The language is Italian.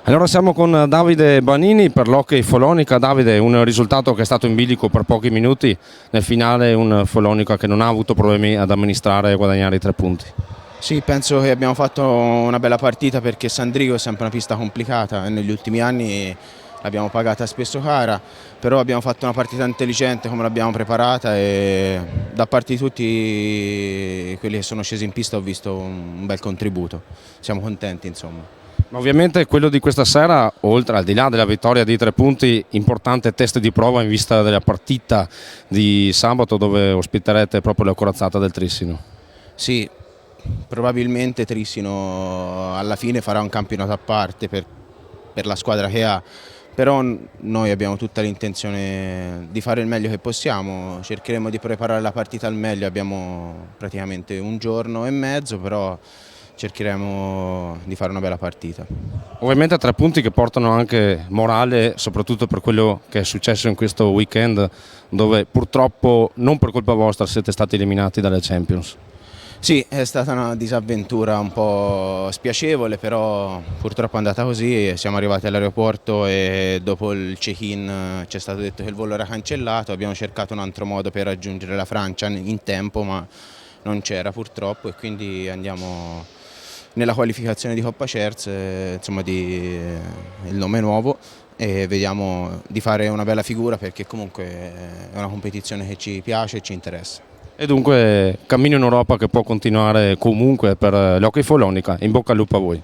Allora siamo con Davide Banini per l'Hockey Follonica. Davide, un risultato che è stato in bilico per pochi minuti, nel finale un Follonica che non ha avuto problemi ad amministrare e guadagnare i 3 punti. Sì, penso che abbiamo fatto una bella partita perché Sandrigo è sempre una pista complicata e negli ultimi anni l'abbiamo pagata spesso cara, però abbiamo fatto una partita intelligente come l'abbiamo preparata e da parte di tutti quelli che sono scesi in pista ho visto un bel contributo, siamo contenti insomma. Ma ovviamente quello di questa sera, oltre al di là della vittoria di 3 punti, importante test di prova in vista della partita di sabato dove ospiterete proprio la corazzata del Trissino. Sì, probabilmente Trissino alla fine farà un campionato a parte per la squadra che ha, però noi abbiamo tutta l'intenzione di fare il meglio che possiamo, cercheremo di preparare la partita al meglio, abbiamo praticamente un giorno e mezzo, però cercheremo di fare una bella partita. Ovviamente 3 punti che portano anche morale, soprattutto per quello che è successo in questo weekend, dove purtroppo, non per colpa vostra, siete stati eliminati dalle Champions. Sì, è stata una disavventura un po' spiacevole, però purtroppo è andata così, siamo arrivati all'aeroporto e dopo il check-in ci è stato detto che il volo era cancellato, abbiamo cercato un altro modo per raggiungere la Francia in tempo, ma non c'era purtroppo e quindi andiamo nella qualificazione di Coppa Cerz, insomma il nome nuovo, e vediamo di fare una bella figura perché comunque è una competizione che ci piace e ci interessa. E dunque cammino in Europa che può continuare comunque per l'Hockey Follonica. In bocca al lupo a voi.